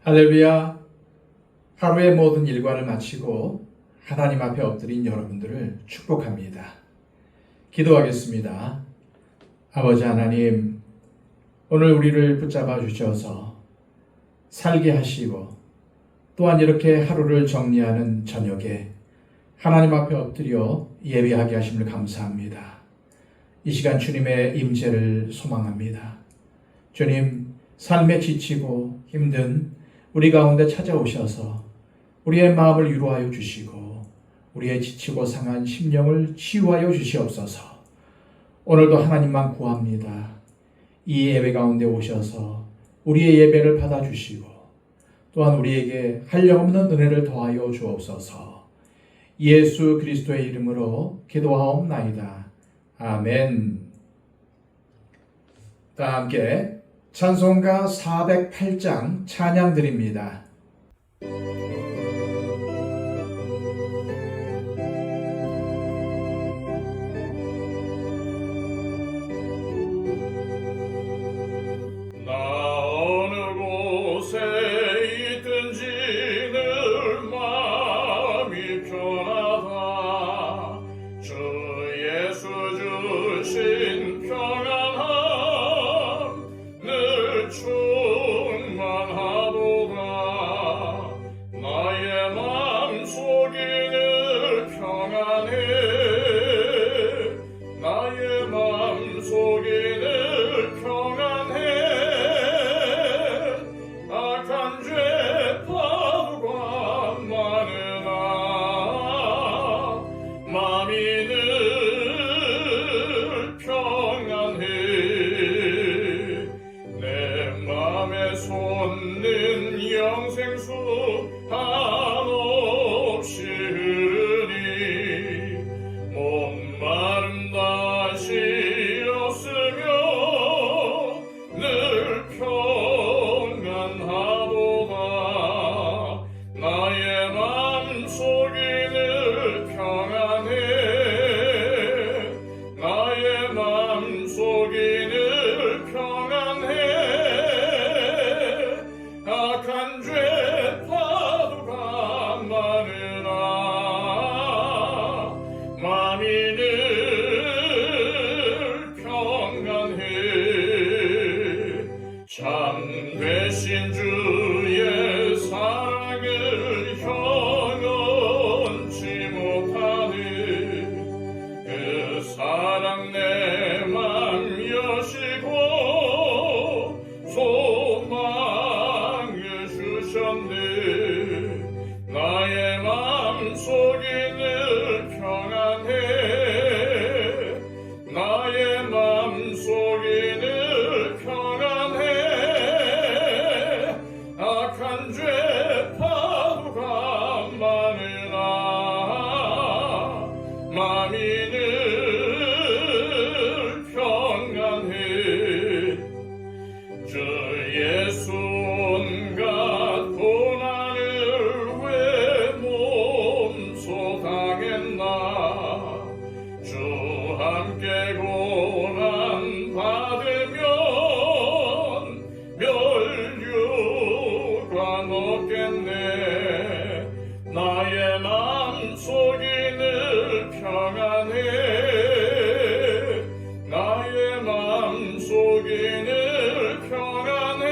할렐루야. 하루의 모든 일과를 마치고 하나님 앞에 엎드린 여러분들을 축복합니다. 기도하겠습니다. 아버지 하나님, 오늘 우리를 붙잡아 주셔서 살게 하시고 또한 이렇게 하루를 정리하는 저녁에 하나님 앞에 엎드려 예배하게 하심을 감사합니다. 이 시간 주님의 임재를 소망합니다. 주님, 삶에 지치고 힘든 우리 가운데 찾아오셔서 우리의 마음을 위로하여 주시고 우리의 지치고 상한 심령을 치유하여 주시옵소서. 오늘도 하나님만 구합니다. 이 예배 가운데 오셔서 우리의 예배를 받아주시고 또한 우리에게 한량없는 은혜를 더하여 주옵소서. 예수 그리스도의 이름으로 기도하옵나이다. 아멘. 다 함께 찬송가 408장 찬양 드립니다. 영생수 한없이 흐르니 목마름 다시 없으며 늘 평안하도다. 나의 맘속이 늘 평안해. 나의 맘속이 늘 평안해. 악한 죄 파도가 많으나 마음이 늘 평안해. 참되신 주의 사랑을 형언치 못하네. 그 사랑 내 맘 여시고 소망을 주셨네. 나의 맘속이 늘 평안해. 나의 맘속이 늘 평안해. 악한 죄 파도가 많으나 마음이 늘 평안해. 주 예수 온갖 고난을 왜 몸소 당했나. 주 함께 고난 받으면 멸류관 없겠네. 나의 맘속이 늘 평안해. 나의 맘속이 늘 평안해.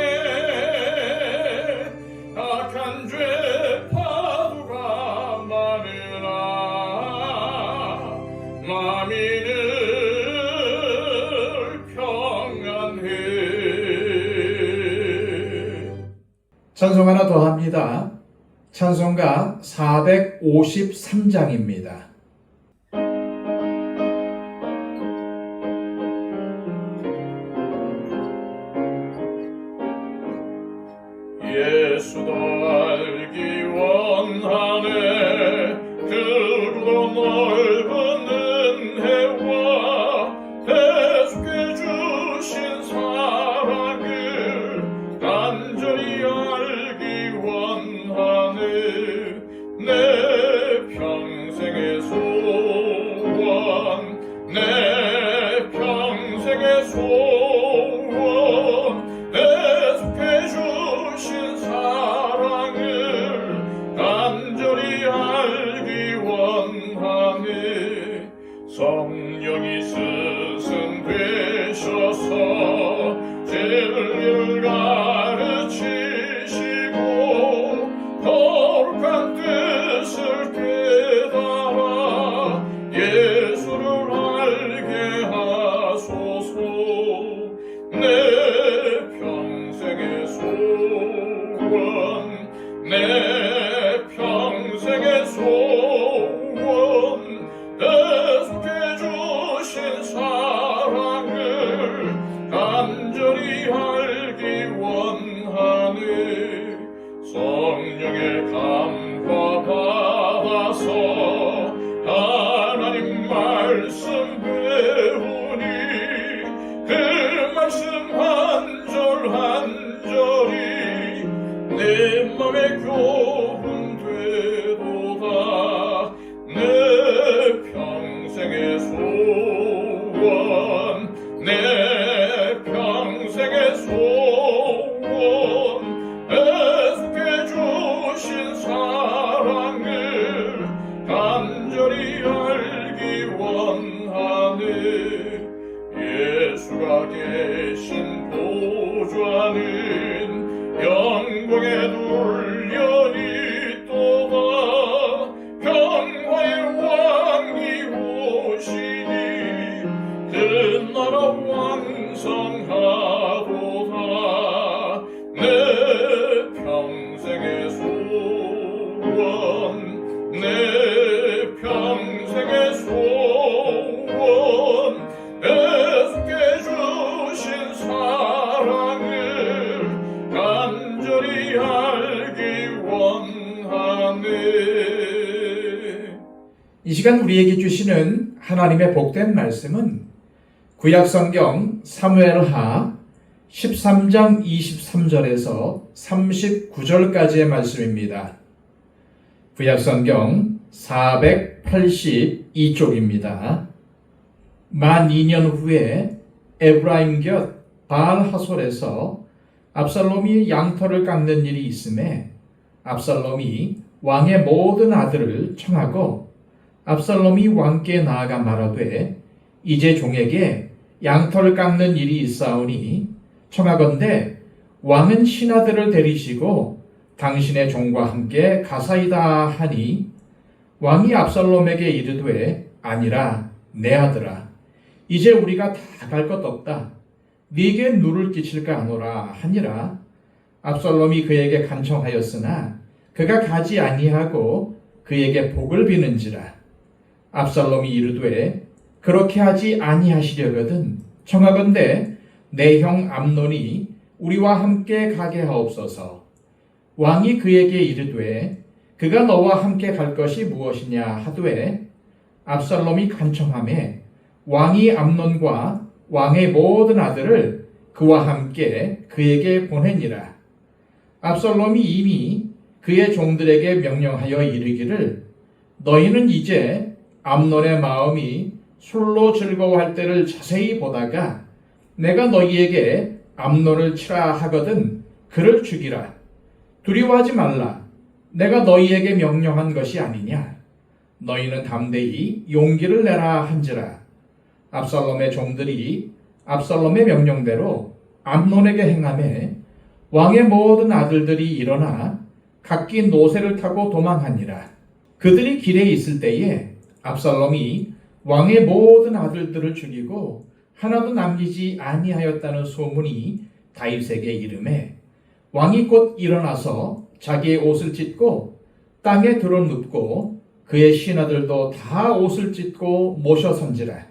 악한 죄 파도가 많으나 마음이 늘 평안해. 찬송 하나 더 합니다. 찬송가 453장입니다. 예수도 알기 원하네. 크고 넓은 은혜와 계속해 주신 사랑을 간절히 알기 원하네. 내 평생의 소원, 내 평생의 소원, 계속해 주신 사랑 하셔서 진리를 가르치시고 거룩한 뜻을 깨달아 예수를 알게 하소서. 내 평생의 소원, 내 평생의 소원, 내게 주신 사랑을 간절히 알기 원하네. 성령의 감화 받아서 하나님 말씀 배우니 그 말씀 한 절 한 절이 내 맘에 교훈 되도다. 내 평생의 소원, 내 평생의 소원, 예수께 주신 사랑을 간절히 알기 원하네. 예수가 계신 보좌는 영광에 눌려 있도다. 평화의 왕이 오시니 그 나라 왕성하도다. 내 평생의 소원, 내 평생의 소원, 예수께 주신 사랑을 간절히 알기 원하네. 이 시간 우리에게 주시는 하나님의 복된 말씀은 구약성경 사무엘하 13장 23절에서 39절까지의 말씀입니다. 구약성경 482쪽입니다. 만 2년 후에 에브라임 곁 바알하솔에서 압살롬이 양털을 깎는 일이 있음에 압살롬이 왕의 모든 아들을 청하고 압살롬이 왕께 나아가 말하되 이제 종에게 양털을 깎는 일이 있사오니 청하건대 왕은 신하들을 데리시고 당신의 종과 함께 가사이다 하니 왕이 압살롬에게 이르되 아니라 내 아들아 이제 우리가 다 갈 것 없다. 네게 누를 끼칠까 하노라 하니라. 압살롬이 그에게 간청하였으나 그가 가지 아니하고 그에게 복을 비는지라. 압살롬이 이르되 그렇게 하지 아니하시려거든 청하건대 내 형 암논이 우리와 함께 가게 하옵소서. 왕이 그에게 이르되 그가 너와 함께 갈 것이 무엇이냐 하되 압살롬이 간청하매 왕이 암논과 왕의 모든 아들을 그와 함께 그에게 보내니라. 압살롬이 이미 그의 종들에게 명령하여 이르기를 너희는 이제 암논의 마음이 술로 즐거워할 때를 자세히 보다가 내가 너희에게 암논을 치라 하거든 그를 죽이라. 두려워하지 말라. 내가 너희에게 명령한 것이 아니냐. 너희는 담대히 용기를 내라 한지라. 압살롬의 종들이 압살롬의 명령대로 암논에게 행하매 왕의 모든 아들들이 일어나 각기 노새를 타고 도망하니라. 그들이 길에 있을 때에 압살롬이 왕의 모든 아들들을 죽이고 하나도 남기지 아니하였다는 소문이 다윗에게 이르매 왕이 곧 일어나서 자기의 옷을 찢고 땅에 들어 눕고 그의 신하들도 다 옷을 찢고 모셔 선지라.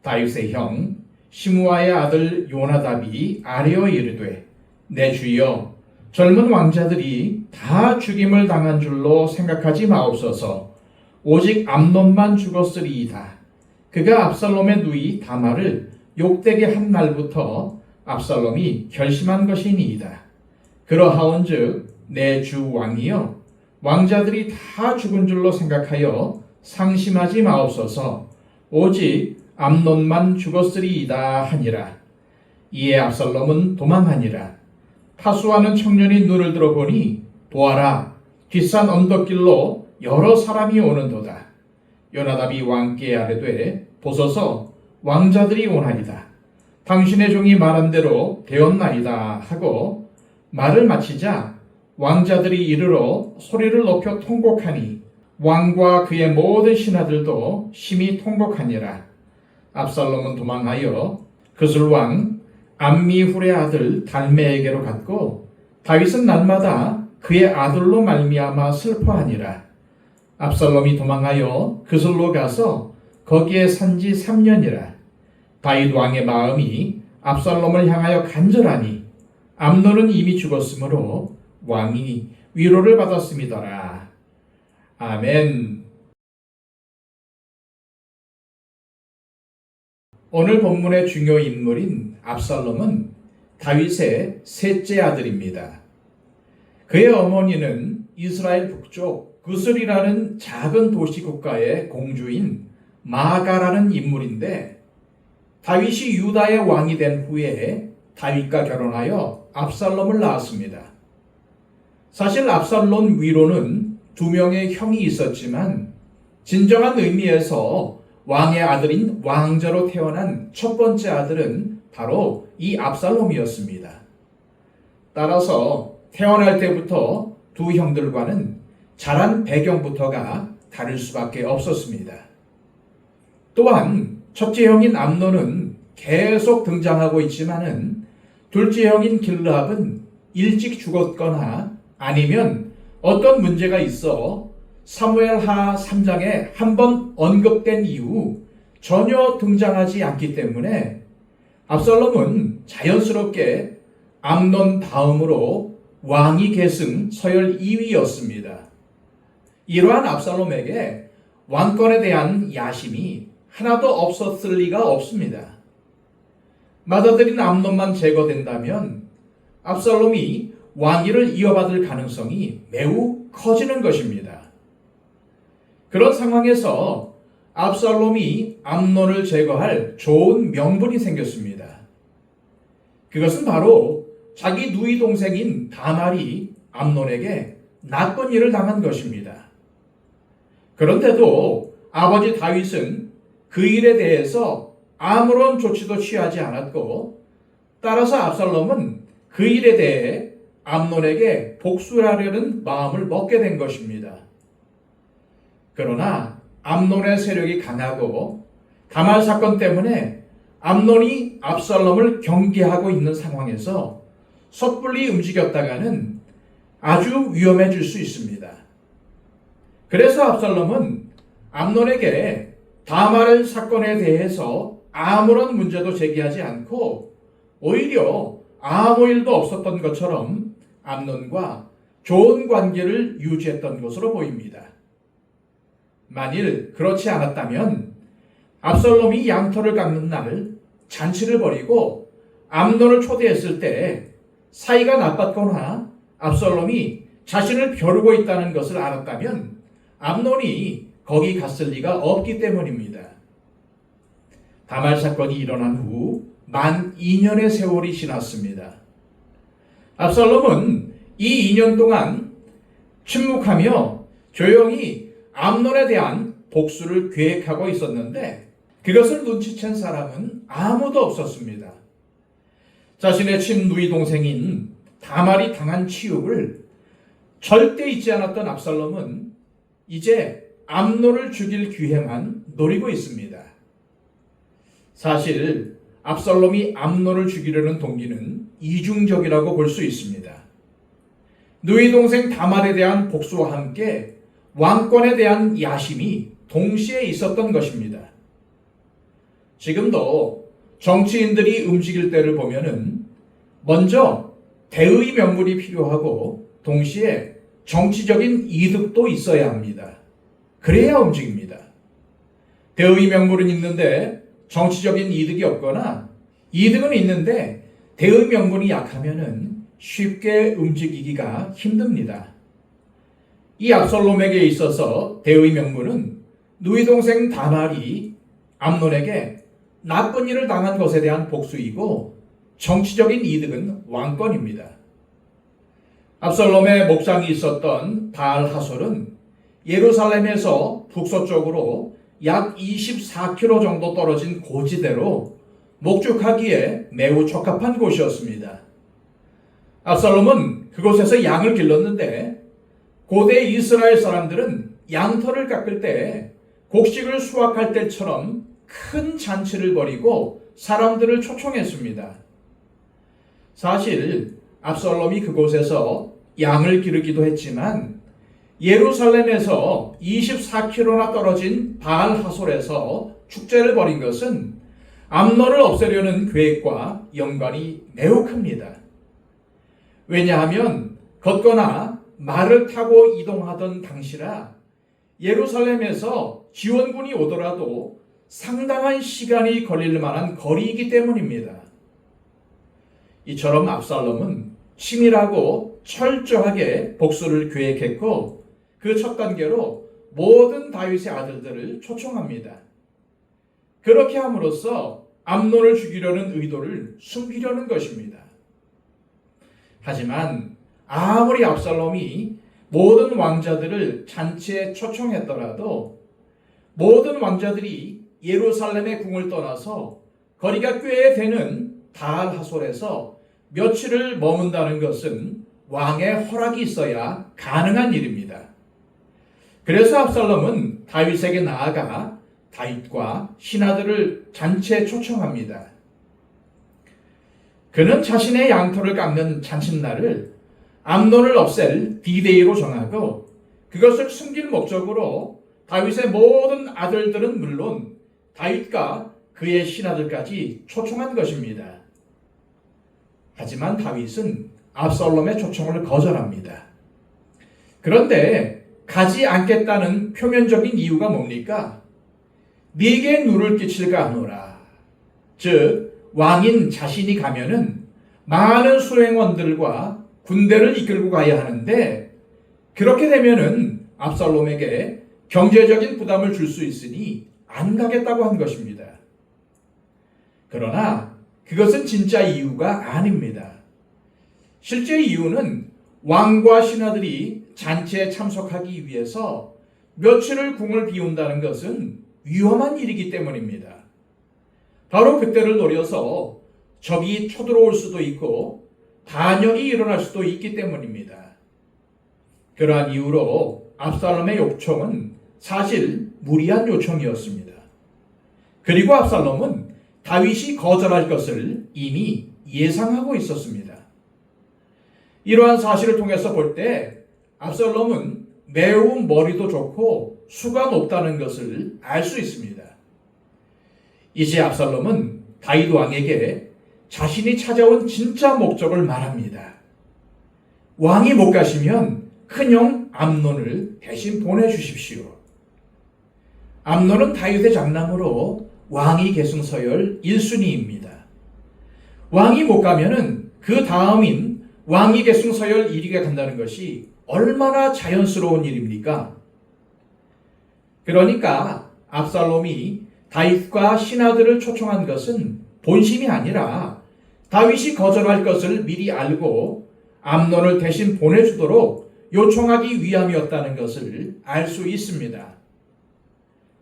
다윗의 형 시므아의 아들 요나답이 아뢰어 이르되 내 주여 젊은 왕자들이 다 죽임을 당한 줄로 생각하지 마옵소서. 오직 암논만 죽었으리이다. 그가 압살롬의 누이 다말을 욕되게 한 날부터 압살롬이 결심한 것이니이다. 그러하온즉 내 주 왕이여 왕자들이 다 죽은 줄로 생각하여 상심하지 마옵소서. 오직 암논만 죽었으리이다 하니라. 이에 압살롬은 도망하니라. 타수하는 청년이 눈을 들어보니 보아라 뒷산 언덕길로 여러 사람이 오는도다. 요나답이 왕께 아뢰되 보소서 왕자들이 오나이다. 당신의 종이 말한 대로 되었나이다 하고 말을 마치자 왕자들이 이르러 소리를 높여 통곡하니 왕과 그의 모든 신하들도 심히 통곡하니라. 압살롬은 도망하여 그술 왕 암미훌의 아들 달메에게로 갔고 다윗은 날마다 그의 아들로 말미암아 슬퍼하니라. 압살롬이 도망하여 그술로 가서 거기에 산지 3년이라. 다윗 왕의 마음이 압살롬을 향하여 간절하니 암논은 이미 죽었으므로 왕이 위로를 받았음이더라. 아멘. 오늘 본문의 중요 인물인 압살롬은 다윗의 셋째 아들입니다. 그의 어머니는 이스라엘 북쪽 구슬이라는 작은 도시 국가의 공주인 마가라는 인물인데 다윗이 유다의 왕이 된 후에 다윗과 결혼하여 압살롬을 낳았습니다. 사실 압살롬 위로는 2명의 형이 있었지만 진정한 의미에서 왕의 아들인 왕자로 태어난 첫 번째 아들은 바로 이 압살롬이었습니다. 따라서 태어날 때부터 두 형들과는 자란 배경부터가 다를 수밖에 없었습니다. 또한 첫째 형인 암논은 계속 등장하고 있지만은 둘째 형인 길르압은 일찍 죽었거나 아니면 어떤 문제가 있어 사무엘하 3장에 한 번 언급된 이후 전혀 등장하지 않기 때문에 압살롬은 자연스럽게 암논 다음으로 왕위 계승 서열 2위였습니다. 이러한 압살롬에게 왕권에 대한 야심이 하나도 없었을 리가 없습니다. 맏아들인 암논만 제거된다면 압살롬이 왕위를 이어받을 가능성이 매우 커지는 것입니다. 그런 상황에서 압살롬이 암논을 제거할 좋은 명분이 생겼습니다. 그것은 바로 자기 누이 동생인 다말이 암논에게 나쁜 일을 당한 것입니다. 그런데도 아버지 다윗은 그 일에 대해서 아무런 조치도 취하지 않았고 따라서 압살롬은 그 일에 대해 암논에게 복수하려는 마음을 먹게 된 것입니다. 그러나 암논의 세력이 강하고 다말 사건 때문에 암논이 압살롬을 경계하고 있는 상황에서 섣불리 움직였다가는 아주 위험해질 수 있습니다. 그래서 압살롬은 암논에게 다말 사건에 대해서 아무런 문제도 제기하지 않고 오히려 아무 일도 없었던 것처럼 암논과 좋은 관계를 유지했던 것으로 보입니다. 만일 그렇지 않았다면 압살롬이 양털을 깎는 날 잔치를 벌이고 암논을 초대했을 때 사이가 나빴거나 압살롬이 자신을 벼르고 있다는 것을 알았다면 암논이 거기 갔을 리가 없기 때문입니다. 다말 사건이 일어난 후 만 2년의 세월이 지났습니다. 압살롬은 이 2년 동안 침묵하며 조용히 암논에 대한 복수를 계획하고 있었는데 그것을 눈치챈 사람은 아무도 없었습니다. 자신의 친누이 동생인 다말이 당한 치욕을 절대 잊지 않았던 압살롬은 이제 암논을 죽일 기회만 노리고 있습니다. 사실 압살롬이 암논을 죽이려는 동기는 이중적이라고 볼 수 있습니다. 누이 동생 다말에 대한 복수와 함께 왕권에 대한 야심이 동시에 있었던 것입니다. 지금도 정치인들이 움직일 때를 보면은 먼저 대의 명분이 필요하고 동시에 정치적인 이득도 있어야 합니다. 그래야 움직입니다. 대의 명분은 있는데 정치적인 이득이 없거나 이득은 있는데 대의 명분이 약하면은 쉽게 움직이기가 힘듭니다. 이 압살롬에게 있어서 대의 명분은 누이 동생 다말이 암논에게 나쁜 일을 당한 것에 대한 복수이고 정치적인 이득은 왕권입니다. 압살롬의 목장이 있었던 바알 하솔은 예루살렘에서 북서쪽으로 약 24km 정도 떨어진 고지대로 목축하기에 매우 적합한 곳이었습니다. 압살롬은 그곳에서 양을 길렀는데 고대 이스라엘 사람들은 양털을 깎을 때 곡식을 수확할 때처럼 큰 잔치를 벌이고 사람들을 초청했습니다. 사실 압살롬이 그곳에서 양을 기르기도 했지만 예루살렘에서 24km나 떨어진 바알 하솔에서 축제를 벌인 것은 암논을 없애려는 계획과 연관이 매우 큽니다. 왜냐하면 걷거나 말을 타고 이동하던 당시라 예루살렘에서 지원군이 오더라도 상당한 시간이 걸릴 만한 거리이기 때문입니다. 이처럼 압살롬은 치밀하고 철저하게 복수를 계획했고 그 첫 단계로 모든 다윗의 아들들을 초청합니다. 그렇게 함으로써 암논을 죽이려는 의도를 숨기려는 것입니다. 하지만 아무리 압살롬이 모든 왕자들을 잔치에 초청했더라도 모든 왕자들이 예루살렘의 궁을 떠나서 거리가 꽤 되는 다알 하솔에서 며칠을 머문다는 것은 왕의 허락이 있어야 가능한 일입니다. 그래서 압살롬은 다윗에게 나아가 다윗과 신하들을 잔치에 초청합니다. 그는 자신의 양털을 깎는 잔칫날을 암논을 없앨 D-Day로 정하고 그것을 숨길 목적으로 다윗의 모든 아들들은 물론 다윗과 그의 신하들까지 초청한 것입니다. 하지만 다윗은 압살롬의 초청을 거절합니다. 그런데 가지 않겠다는 표면적인 이유가 뭡니까? 네게 누를 끼칠까 하노라. 즉 왕인 자신이 가면은 많은 수행원들과 군대를 이끌고 가야 하는데 그렇게 되면은 압살롬에게 경제적인 부담을 줄 수 있으니 안 가겠다고 한 것입니다. 그러나 그것은 진짜 이유가 아닙니다. 실제 이유는 왕과 신하들이 잔치에 참석하기 위해서 며칠을 궁을 비운다는 것은 위험한 일이기 때문입니다. 바로 그때를 노려서 적이 쳐들어올 수도 있고 반역이 일어날 수도 있기 때문입니다. 그러한 이유로 압살롬의 요청은 사실 무리한 요청이었습니다. 그리고 압살롬은 다윗이 거절할 것을 이미 예상하고 있었습니다. 이러한 사실을 통해서 볼 때 압살롬은 매우 머리도 좋고 수가 높다는 것을 알 수 있습니다. 이제 압살롬은 다윗 왕에게 자신이 찾아온 진짜 목적을 말합니다. 왕이 못 가시면 큰형 암논을 대신 보내주십시오. 암논은 다윗의 장남으로 왕위 계승 서열 1순위입니다. 왕이 못 가면은 그 다음인 왕위 계승 서열 1위가 간다는 것이 얼마나 자연스러운 일입니까? 그러니까 압살롬이 다윗과 신하들을 초청한 것은 본심이 아니라 다윗이 거절할 것을 미리 알고 암논을 대신 보내주도록 요청하기 위함이었다는 것을 알 수 있습니다.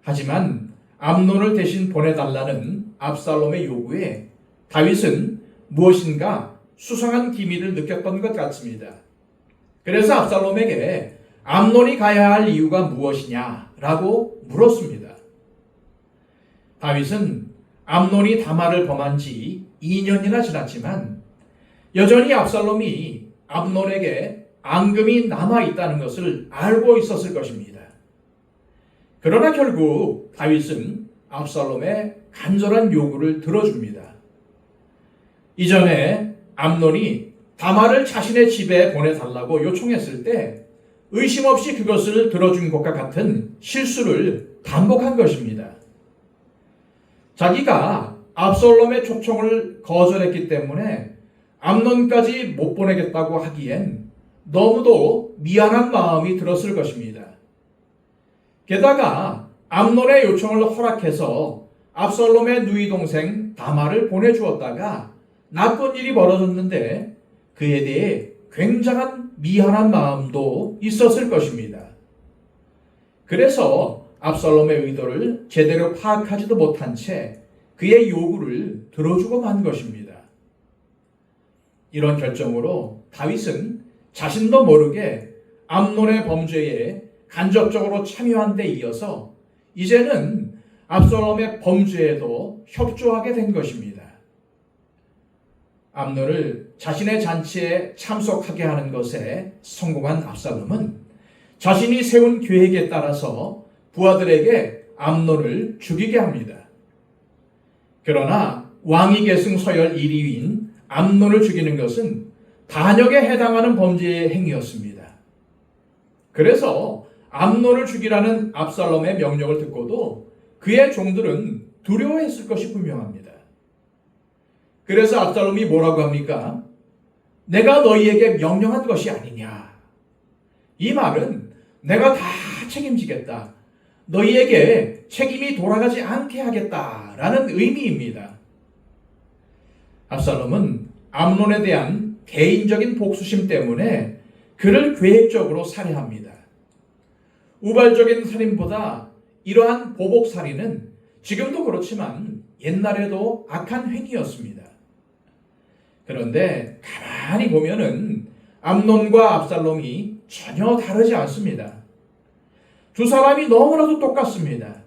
하지만 암논을 대신 보내달라는 압살롬의 요구에 다윗은 무엇인가 수상한 기미를 느꼈던 것 같습니다. 그래서 압살롬에게 암논이 가야 할 이유가 무엇이냐라고 물었습니다. 다윗은 암논이 다말을 범한 지 2년이나 지났지만 여전히 압살롬이 암논에게 앙금이 남아있다는 것을 알고 있었을 것입니다. 그러나 결국 다윗은 압살롬의 간절한 요구를 들어줍니다. 이전에 암논이 다말을 자신의 집에 보내달라고 요청했을 때 의심 없이 그것을 들어준 것과 같은 실수를 반복한 것입니다. 자기가 압살롬의 초청을 거절했기 때문에 암논까지 못 보내겠다고 하기엔 너무도 미안한 마음이 들었을 것입니다. 게다가 암논의 요청을 허락해서 압살롬의 누이 동생 다말을 보내주었다가 나쁜 일이 벌어졌는데 그에 대해 굉장한 미안한 마음도 있었을 것입니다. 그래서 압살롬의 의도를 제대로 파악하지도 못한 채 그의 요구를 들어주고 만 것입니다. 이런 결정으로 다윗은 자신도 모르게 암논의 범죄에 간접적으로 참여한 데 이어서 이제는 압살롬의 범죄에도 협조하게 된 것입니다. 암논을 자신의 잔치에 참석하게 하는 것에 성공한 압살롬은 자신이 세운 계획에 따라서 부하들에게 암논을 죽이게 합니다. 그러나 왕위 계승 서열 1위인 암논을 죽이는 것은 반역에 해당하는 범죄의 행위였습니다. 그래서 암논을 죽이라는 압살롬의 명령을 듣고도 그의 종들은 두려워했을 것이 분명합니다. 그래서 압살롬이 뭐라고 합니까? 내가 너희에게 명령한 것이 아니냐. 이 말은 내가 다 책임지겠다. 너희에게 책임이 돌아가지 않게 하겠다라는 의미입니다. 압살롬은 암논에 대한 개인적인 복수심 때문에 그를 계획적으로 살해합니다. 우발적인 살인보다 이러한 보복 살인은 지금도 그렇지만 옛날에도 악한 행위였습니다. 그런데 가만히 보면은 암논과 압살롬이 전혀 다르지 않습니다. 두 사람이 너무나도 똑같습니다.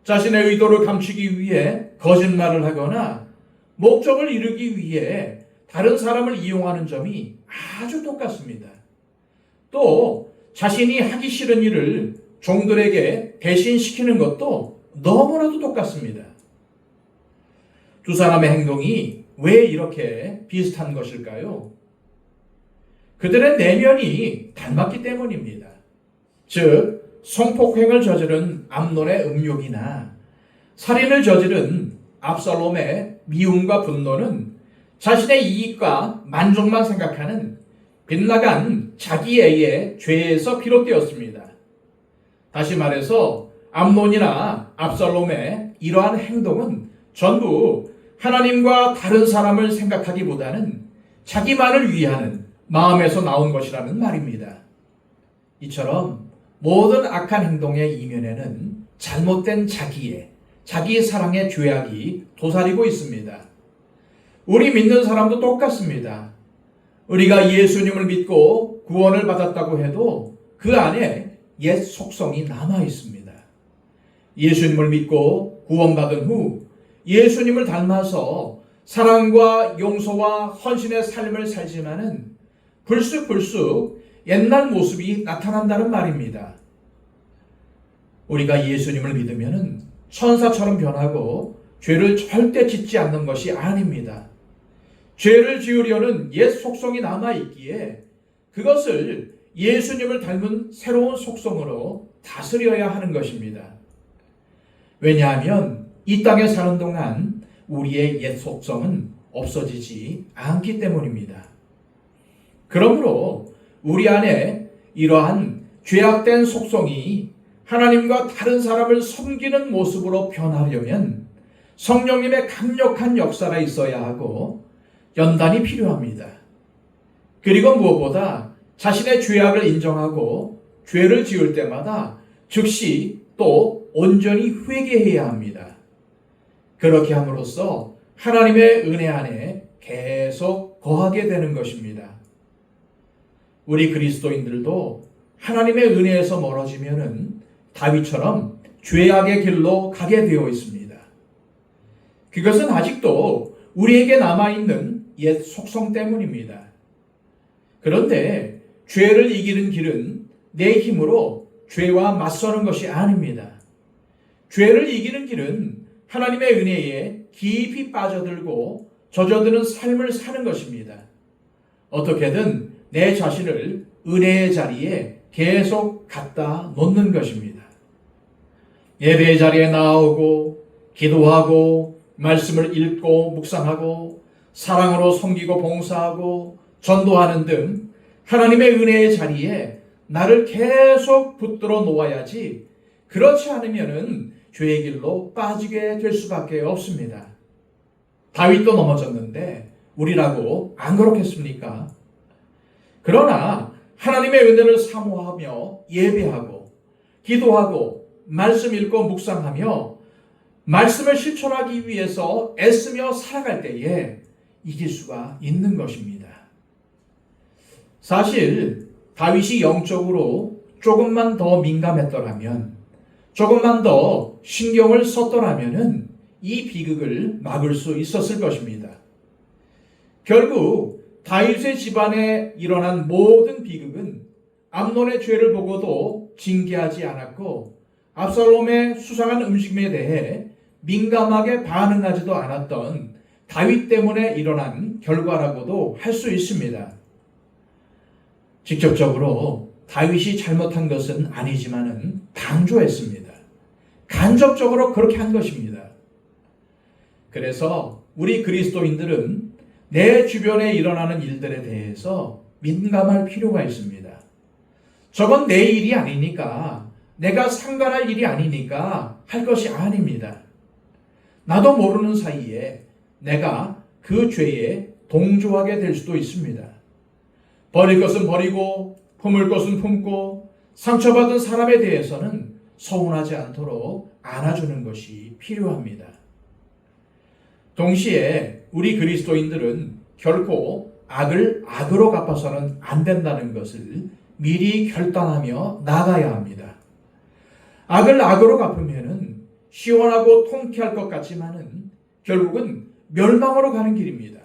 자신의 의도를 감추기 위해 거짓말을 하거나 목적을 이루기 위해 다른 사람을 이용하는 점이 아주 똑같습니다. 또 자신이 하기 싫은 일을 종들에게 대신시키는 것도 너무나도 똑같습니다. 두 사람의 행동이 왜 이렇게 비슷한 것일까요? 그들의 내면이 닮았기 때문입니다. 즉, 성폭행을 저지른 암논의 음욕이나 살인을 저지른 압살롬의 미움과 분노는 자신의 이익과 만족만 생각하는 빗나간 자기애의 죄에서 비롯되었습니다. 다시 말해서 암논이나 압살롬의 이러한 행동은 전부 하나님과 다른 사람을 생각하기보다는 자기만을 위하는 마음에서 나온 것이라는 말입니다. 이처럼 모든 악한 행동의 이면에는 잘못된 자기애, 자기 사랑의 죄악이 도사리고 있습니다. 우리 믿는 사람도 똑같습니다. 우리가 예수님을 믿고 구원을 받았다고 해도 그 안에 옛 속성이 남아 있습니다. 예수님을 믿고 구원받은 후 예수님을 닮아서 사랑과 용서와 헌신의 삶을 살지만은 불쑥불쑥 옛날 모습이 나타난다는 말입니다. 우리가 예수님을 믿으면은 천사처럼 변하고 죄를 절대 짓지 않는 것이 아닙니다. 죄를 지으려는 옛 속성이 남아있기에 그것을 예수님을 닮은 새로운 속성으로 다스려야 하는 것입니다. 왜냐하면 이 땅에 사는 동안 우리의 옛 속성은 없어지지 않기 때문입니다. 그러므로 우리 안에 이러한 죄악된 속성이 하나님과 다른 사람을 섬기는 모습으로 변하려면 성령님의 강력한 역사가 있어야 하고 연단이 필요합니다. 그리고 무엇보다 자신의 죄악을 인정하고 죄를 지을 때마다 즉시 또 온전히 회개해야 합니다. 그렇게 함으로써 하나님의 은혜 안에 계속 거하게 되는 것입니다. 우리 그리스도인들도 하나님의 은혜에서 멀어지면은 다윗처럼 죄악의 길로 가게 되어 있습니다. 그것은 아직도 우리에게 남아있는 옛 속성 때문입니다. 그런데 죄를 이기는 길은 내 힘으로 죄와 맞서는 것이 아닙니다. 죄를 이기는 길은 하나님의 은혜에 깊이 빠져들고 젖어드는 삶을 사는 것입니다. 어떻게든 내 자신을 은혜의 자리에 계속 갖다 놓는 것입니다. 예배의 자리에 나오고 기도하고 말씀을 읽고 묵상하고 사랑으로 섬기고 봉사하고 전도하는 등 하나님의 은혜의 자리에 나를 계속 붙들어 놓아야지 그렇지 않으면은 죄의 길로 빠지게 될 수밖에 없습니다. 다윗도 넘어졌는데 우리라고 안 그렇겠습니까? 그러나 하나님의 은혜를 사모하며 예배하고 기도하고 말씀 읽고 묵상하며 말씀을 실천하기 위해서 애쓰며 살아갈 때에 이길 수가 있는 것입니다. 사실 다윗이 영적으로 조금만 더 민감했더라면, 조금만 더 신경을 썼더라면 이 비극을 막을 수 있었을 것입니다. 결국 다윗의 집안에 일어난 모든 비극은 암논의 죄를 보고도 징계하지 않았고, 압살롬의 수상한 움직임에 대해 민감하게 반응하지도 않았던 다윗 때문에 일어난 결과라고도 할 수 있습니다. 직접적으로 다윗이 잘못한 것은 아니지만은 강조했습니다. 간접적으로 그렇게 한 것입니다. 그래서 우리 그리스도인들은 내 주변에 일어나는 일들에 대해서 민감할 필요가 있습니다. 저건 내 일이 아니니까, 내가 상관할 일이 아니니까 할 것이 아닙니다. 나도 모르는 사이에 내가 그 죄에 동조하게 될 수도 있습니다. 버릴 것은 버리고 품을 것은 품고 상처받은 사람에 대해서는 서운하지 않도록 안아주는 것이 필요합니다. 동시에 우리 그리스도인들은 결코 악을 악으로 갚아서는 안 된다는 것을 미리 결단하며 나가야 합니다. 악을 악으로 갚으면 시원하고 통쾌할 것 같지만은 결국은 멸망으로 가는 길입니다.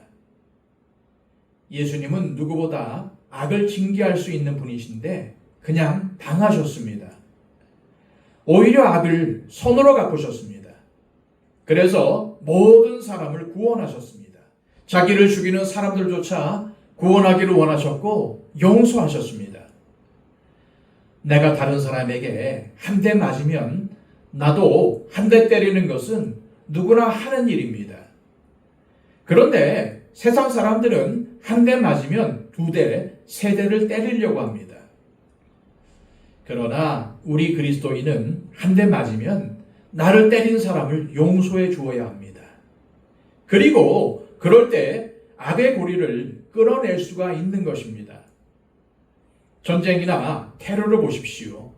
예수님은 누구보다 악을 징계할 수 있는 분이신데 그냥 당하셨습니다. 오히려 악을 선으로 갚으셨습니다. 그래서 모든 사람을 구원하셨습니다. 자기를 죽이는 사람들조차 구원하기를 원하셨고 용서하셨습니다. 내가 다른 사람에게 한 대 맞으면 나도 한 대 때리는 것은 누구나 하는 일입니다. 그런데 세상 사람들은 한 대 맞으면 두 대, 세 대를 때리려고 합니다. 그러나 우리 그리스도인은 한 대 맞으면 나를 때린 사람을 용서해 주어야 합니다. 그리고 그럴 때 악의 고리를 끊어낼 수가 있는 것입니다. 전쟁이나 테러를 보십시오.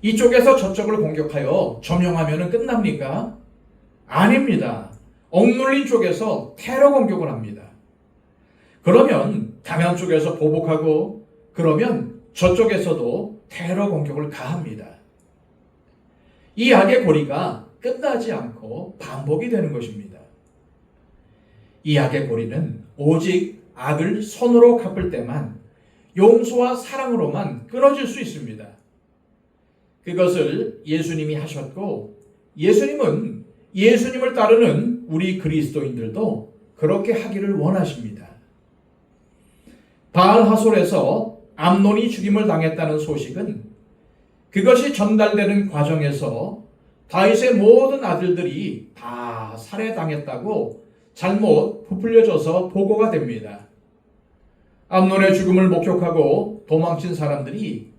이쪽에서 저쪽을 공격하여 점령하면 끝납니까? 아닙니다. 억눌린 쪽에서 테러 공격을 합니다. 그러면 당한 쪽에서 보복하고, 그러면 저쪽에서도 테러 공격을 가합니다. 이 악의 고리가 끝나지 않고 반복이 되는 것입니다. 이 악의 고리는 오직 악을 선으로 갚을 때만, 용서와 사랑으로만 끊어질 수 있습니다. 그것을 예수님이 하셨고, 예수님은 예수님을 따르는 우리 그리스도인들도 그렇게 하기를 원하십니다. 바알 하솔에서 암논이 죽임을 당했다는 소식은 그것이 전달되는 과정에서 다윗의 모든 아들들이 다 살해당했다고 잘못 부풀려져서 보고가 됩니다. 암논의 죽음을 목격하고 도망친 사람들이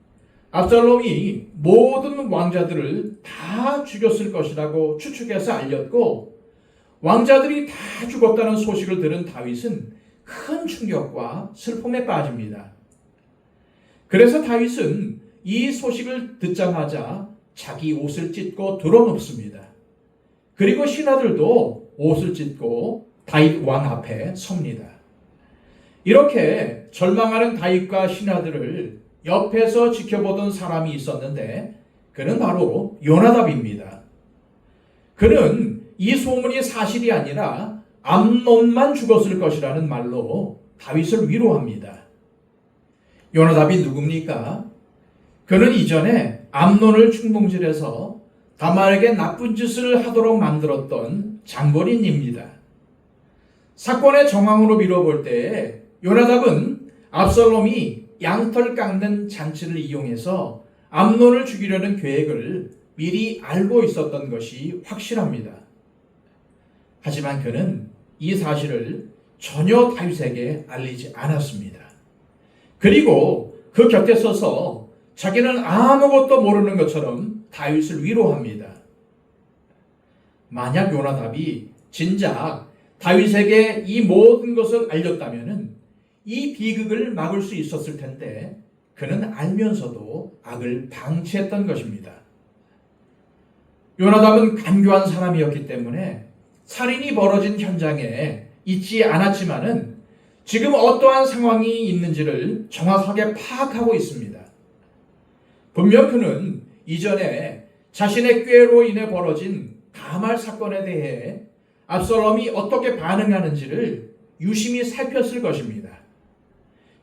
압살롬이 모든 왕자들을 다 죽였을 것이라고 추측해서 알렸고, 왕자들이 다 죽었다는 소식을 들은 다윗은 큰 충격과 슬픔에 빠집니다. 그래서 다윗은 이 소식을 듣자마자 자기 옷을 찢고 드러눕습니다. 그리고 신하들도 옷을 찢고 다윗 왕 앞에 섭니다. 이렇게 절망하는 다윗과 신하들을 옆에서 지켜보던 사람이 있었는데 그는 바로 요나답입니다. 그는 이 소문이 사실이 아니라 암논만 죽었을 것이라는 말로 다윗을 위로합니다. 요나답이 누굽니까? 그는 이전에 암논을 충동질해서 다말에게 나쁜 짓을 하도록 만들었던 장본인입니다. 사건의 정황으로 미뤄볼 때 요나답은 압살롬이 양털 깎는 잔치를 이용해서 암논을 죽이려는 계획을 미리 알고 있었던 것이 확실합니다. 하지만 그는 이 사실을 전혀 다윗에게 알리지 않았습니다. 그리고 그 곁에 서서 자기는 아무것도 모르는 것처럼 다윗을 위로합니다. 만약 요나답이 진작 다윗에게 이 모든 것을 알렸다면 이 비극을 막을 수 있었을 텐데 그는 알면서도 악을 방치했던 것입니다. 요나답은 간교한 사람이었기 때문에 살인이 벌어진 현장에 있지 않았지만은 지금 어떠한 상황이 있는지를 정확하게 파악하고 있습니다. 분명 그는 이전에 자신의 꾀로 인해 벌어진 다말 사건에 대해 압살롬이 어떻게 반응하는지를 유심히 살폈을 것입니다.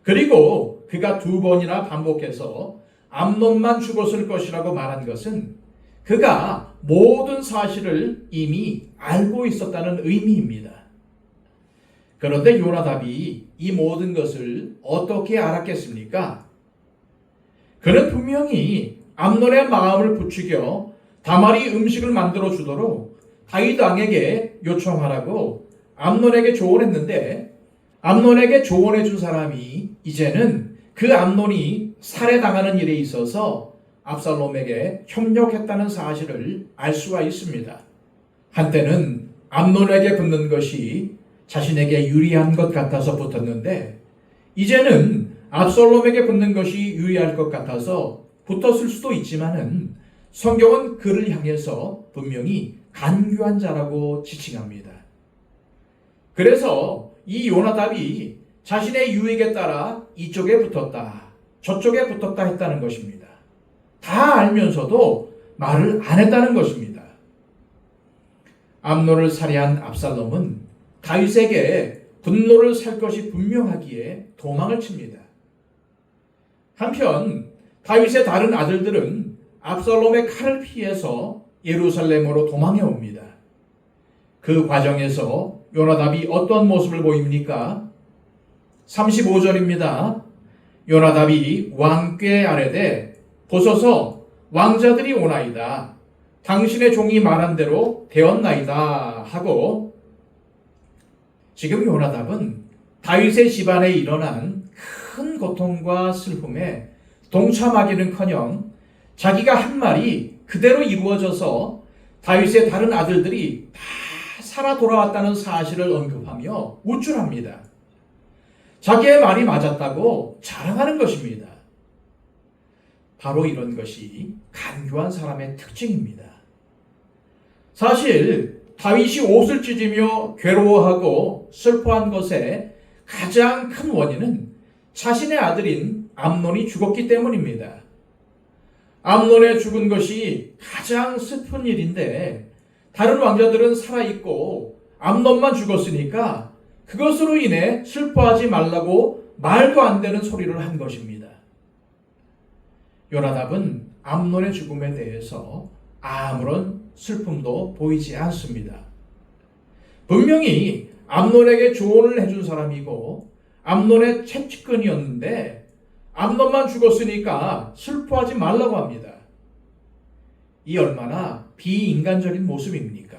그리고 그가 2번이나 반복해서 암논만 죽었을 것이라고 말한 것은 그가 모든 사실을 이미 알고 있었다는 의미입니다. 그런데 요나답이 이 모든 것을 어떻게 알았겠습니까? 그는 분명히 암논의 마음을 부추겨 다말이 음식을 만들어 주도록 다윗 왕에게 요청하라고 암논에게 조언했는데, 암논에게 조언해 준 사람이 이제는 그 암논이 살해당하는 일에 있어서 압살롬에게 협력했다는 사실을 알 수가 있습니다. 한때는 암논에게 붙는 것이 자신에게 유리한 것 같아서 붙었는데, 이제는 압살롬에게 붙는 것이 유리할 것 같아서 붙었을 수도 있지만은 성경은 그를 향해서 분명히 간교한 자라고 지칭합니다. 그래서 이 요나답이 자신의 유익에 따라 이쪽에 붙었다, 저쪽에 붙었다 했다는 것입니다. 다 알면서도 말을 안 했다는 것입니다. 암논을 살해한 압살롬은 다윗에게 분노를 살 것이 분명하기에 도망을 칩니다. 한편 다윗의 다른 아들들은 압살롬의 칼을 피해서 예루살렘으로 도망해 옵니다. 그 과정에서 요나답이 어떤 모습을 보입니까? 35절입니다. 요나답이 왕께 아뢰되 보소서 왕자들이 오나이다. 당신의 종이 말한 대로 되었나이다 하고, 지금 요나답은 다윗의 집안에 일어난 큰 고통과 슬픔에 동참하기는커녕 자기가 한 말이 그대로 이루어져서 다윗의 다른 아들들이 다 살아 돌아왔다는 사실을 언급하며 우쭐합니다. 자기의 말이 맞았다고 자랑하는 것입니다. 바로 이런 것이 간교한 사람의 특징입니다. 사실 다윗이 옷을 찢으며 괴로워하고 슬퍼한 것의 가장 큰 원인은 자신의 아들인 암논이 죽었기 때문입니다. 암논의 죽은 것이 가장 슬픈 일인데 다른 왕자들은 살아있고 암논만 죽었으니까 그것으로 인해 슬퍼하지 말라고 말도 안 되는 소리를 한 것입니다. 요나답은 암논의 죽음에 대해서 아무런 슬픔도 보이지 않습니다. 분명히 암논에게 조언을 해준 사람이고 암논의 채찍근이었는데 암논만 죽었으니까 슬퍼하지 말라고 합니다. 이 얼마나 비인간적인 모습입니까?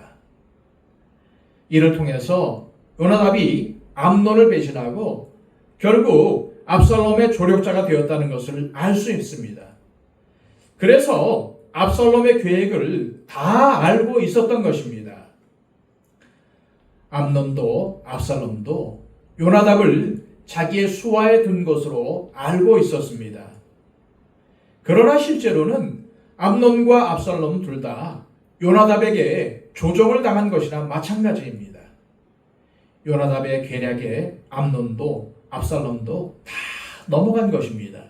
이를 통해서 요나답이 암논을 배신하고 결국 압살롬의 조력자가 되었다는 것을 알 수 있습니다. 그래서 압살롬의 계획을 다 알고 있었던 것입니다. 암논도 압살롬도 요나답을 자기의 수하에 둔 것으로 알고 있었습니다. 그러나 실제로는 암논과 압살롬 둘 다 요나답에게 조종을 당한 것이나 마찬가지입니다. 요나답의 계략에 암논도 압살롬도 다 넘어간 것입니다.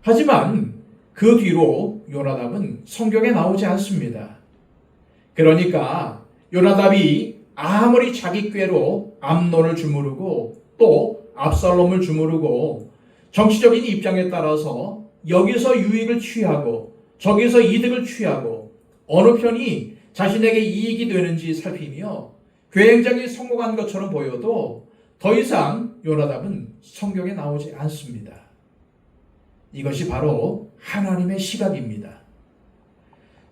하지만 그 뒤로 요나답은 성경에 나오지 않습니다. 그러니까 요나답이 아무리 자기 꾀로 암논을 주무르고 또 압살롬을 주무르고 정치적인 입장에 따라서 여기서 유익을 취하고 저기서 이득을 취하고 어느 편이 자신에게 이익이 되는지 살피며 굉장히 성공한 것처럼 보여도 더 이상 요나답은 성경에 나오지 않습니다. 이것이 바로 하나님의 시각입니다.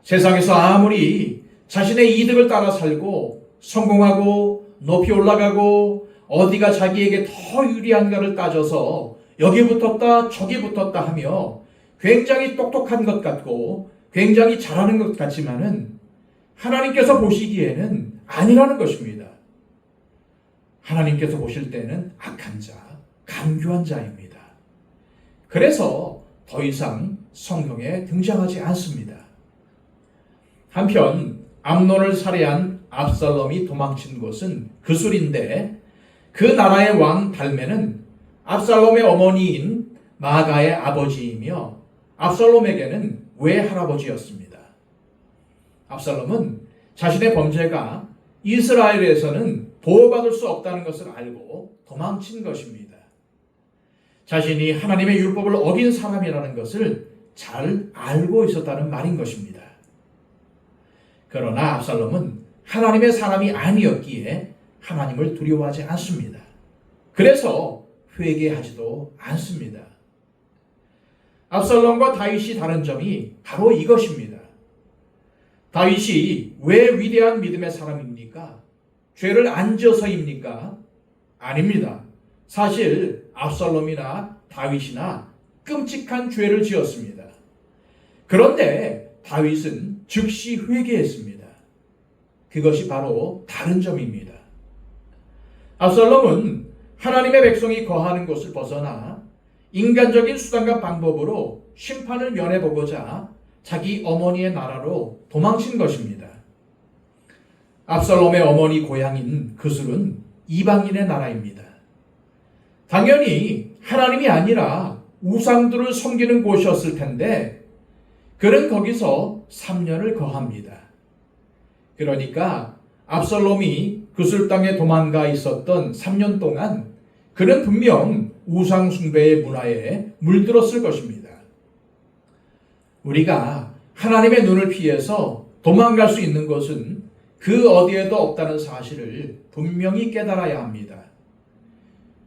세상에서 아무리 자신의 이득을 따라 살고 성공하고 높이 올라가고 어디가 자기에게 더 유리한가를 따져서 여기 붙었다 저기 붙었다 하며 굉장히 똑똑한 것 같고 굉장히 잘하는 것 같지만은 하나님께서 보시기에는 아니라는 것입니다. 하나님께서 보실 때는 악한 자, 간교한 자입니다. 그래서 더 이상 성경에 등장하지 않습니다. 한편 암논을 살해한 압살롬이 도망친 곳은 그술인데 그 나라의 왕 달메는 압살롬의 어머니인 마가의 아버지이며 압살롬에게는 외할아버지였습니다. 압살롬은 자신의 범죄가 이스라엘에서는 보호받을 수 없다는 것을 알고 도망친 것입니다. 자신이 하나님의 율법을 어긴 사람이라는 것을 잘 알고 있었다는 말인 것입니다. 그러나 압살롬은 하나님의 사람이 아니었기에 하나님을 두려워하지 않습니다. 그래서 회개하지도 않습니다. 압살롬과 다윗이 다른 점이 바로 이것입니다. 다윗이 왜 위대한 믿음의 사람입니까? 죄를 안 지어서입니까? 아닙니다. 사실 압살롬이나 다윗이나 끔찍한 죄를 지었습니다. 그런데 다윗은 즉시 회개했습니다. 그것이 바로 다른 점입니다. 압살롬은 하나님의 백성이 거하는 곳을 벗어나 인간적인 수단과 방법으로 심판을 면해보고자 자기 어머니의 나라로 도망친 것입니다. 압살롬의 어머니 고향인 그술은 이방인의 나라입니다. 당연히 하나님이 아니라 우상들을 섬기는 곳이었을 텐데 그는 거기서 3년을 거합니다. 그러니까 압살롬이 그술 땅에 도망가 있었던 3년 동안 그는 분명 우상 숭배의 문화에 물들었을 것입니다. 우리가 하나님의 눈을 피해서 도망갈 수 있는 것은 그 어디에도 없다는 사실을 분명히 깨달아야 합니다.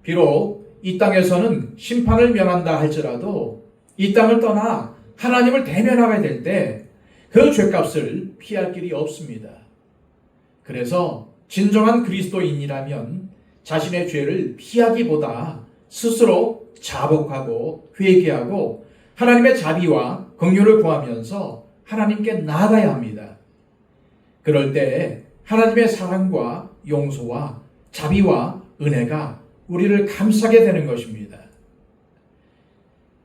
비록 이 땅에서는 심판을 면한다 할지라도 이 땅을 떠나 하나님을 대면하게 될 때 그 죄값을 피할 길이 없습니다. 그래서 진정한 그리스도인이라면 자신의 죄를 피하기보다 스스로 자복하고 회개하고 하나님의 자비와 긍휼을 구하면서 하나님께 나아가야 합니다. 그럴 때 하나님의 사랑과 용서와 자비와 은혜가 우리를 감싸게 되는 것입니다.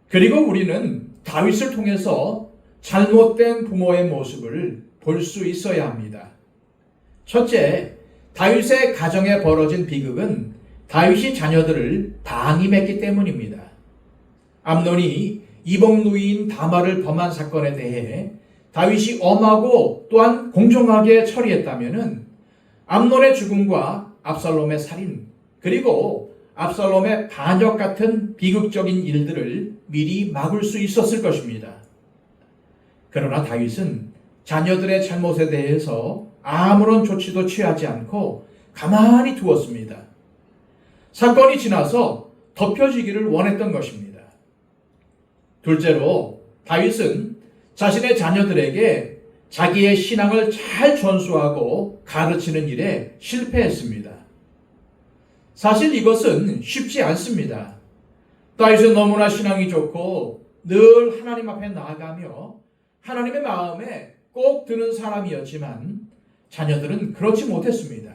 그리고 우리는 다윗을 통해서 잘못된 부모의 모습을 볼 수 있어야 합니다. 첫째, 다윗의 가정에 벌어진 비극은 다윗이 자녀들을 방임했기 때문입니다. 암논이 이복 누이인 다말을 범한 사건에 대해 다윗이 엄하고 또한 공정하게 처리했다면 암논의 죽음과 압살롬의 살인 그리고 압살롬의 반역 같은 비극적인 일들을 미리 막을 수 있었을 것입니다. 그러나 다윗은 자녀들의 잘못에 대해서 아무런 조치도 취하지 않고 가만히 두었습니다. 사건이 지나서 덮여지기를 원했던 것입니다. 둘째로 다윗은 자신의 자녀들에게 자기의 신앙을 잘 전수하고 가르치는 일에 실패했습니다. 사실 이것은 쉽지 않습니다. 다윗은 너무나 신앙이 좋고 늘 하나님 앞에 나아가며 하나님의 마음에 꼭 드는 사람이었지만 자녀들은 그렇지 못했습니다.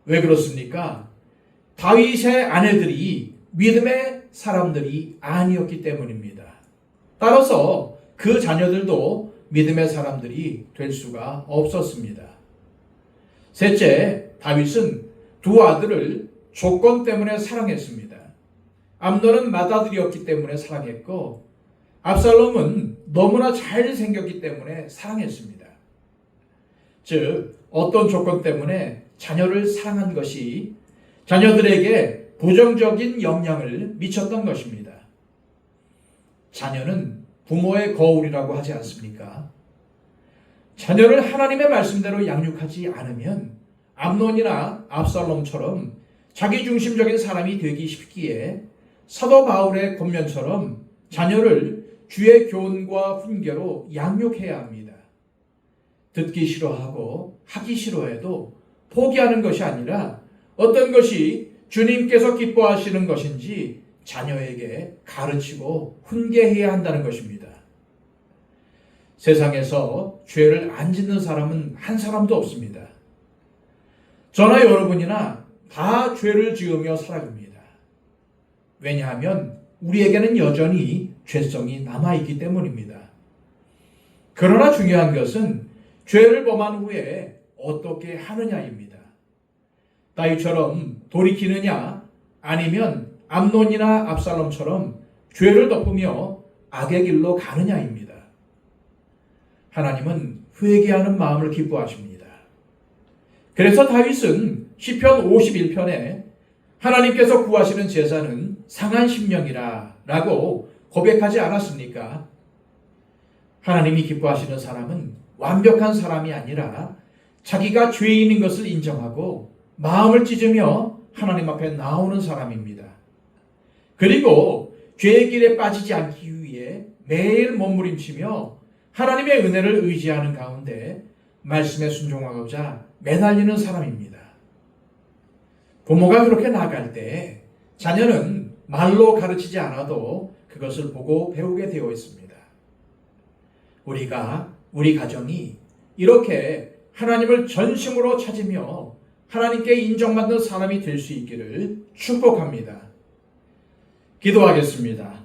왜 그렇습니까? 다윗의 아내들이 믿음의 사람들이 아니었기 때문입니다. 따라서 그 자녀들도 믿음의 사람들이 될 수가 없었습니다. 셋째, 다윗은 두 아들을 조건 때문에 사랑했습니다. 암논은 맏아들이었기 때문에 사랑했고 압살롬은 너무나 잘생겼기 때문에 사랑했습니다. 즉 어떤 조건 때문에 자녀를 사랑한 것이 자녀들에게 부정적인 영향을 미쳤던 것입니다. 자녀는 부모의 거울이라고 하지 않습니까? 자녀를 하나님의 말씀대로 양육하지 않으면 암논이나 압살롬처럼 자기중심적인 사람이 되기 쉽기에 사도 바울의 권면처럼 자녀를 주의 교훈과 훈계로 양육해야 합니다. 듣기 싫어하고 하기 싫어해도 포기하는 것이 아니라 어떤 것이 주님께서 기뻐하시는 것인지 자녀에게 가르치고 훈계해야 한다는 것입니다. 세상에서 죄를 안 짓는 사람은 한 사람도 없습니다. 저나 여러분이나 다 죄를 지으며 살아갑니다. 왜냐하면 우리에게는 여전히 죄성이 남아있기 때문입니다. 그러나 중요한 것은 죄를 범한 후에 어떻게 하느냐입니다. 다윗처럼 돌이키느냐 아니면 암논이나 압살롬처럼 죄를 덮으며 악의 길로 가느냐입니다. 하나님은 회개하는 마음을 기뻐하십니다. 그래서 다윗은 시편 51편에 하나님께서 구하시는 제사는 상한 심령이라 라고 고백하지 않았습니까? 하나님이 기뻐하시는 사람은 완벽한 사람이 아니라 자기가 죄인인 것을 인정하고 마음을 찢으며 하나님 앞에 나오는 사람입니다. 그리고 죄의 길에 빠지지 않기 위해 매일 몸부림치며 하나님의 은혜를 의지하는 가운데 말씀에 순종하고자 매달리는 사람입니다. 부모가 그렇게 나아갈 때 자녀는 말로 가르치지 않아도 그것을 보고 배우게 되어 있습니다. 우리 가정이 이렇게 하나님을 전심으로 찾으며 하나님께 인정받는 사람이 될 수 있기를 축복합니다. 기도하겠습니다.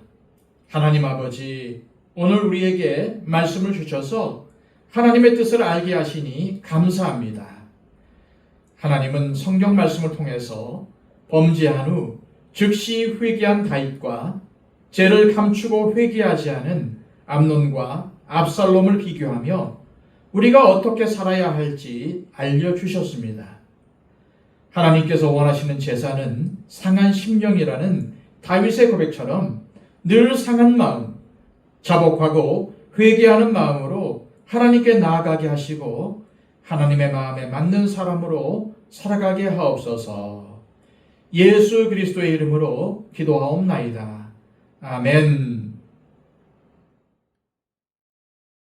하나님 아버지, 오늘 우리에게 말씀을 주셔서 하나님의 뜻을 알게 하시니 감사합니다. 하나님은 성경 말씀을 통해서 범죄한 후 즉시 회개한 다윗과 죄를 감추고 회개하지 않은 암논과 압살롬을 비교하며 우리가 어떻게 살아야 할지 알려주셨습니다. 하나님께서 원하시는 제사는 상한 심령이라는 다윗의 고백처럼 늘 상한 마음, 자복하고 회개하는 마음으로 하나님께 나아가게 하시고 하나님의 마음에 맞는 사람으로 살아가게 하옵소서. 예수 그리스도의 이름으로 기도하옵나이다. 아멘.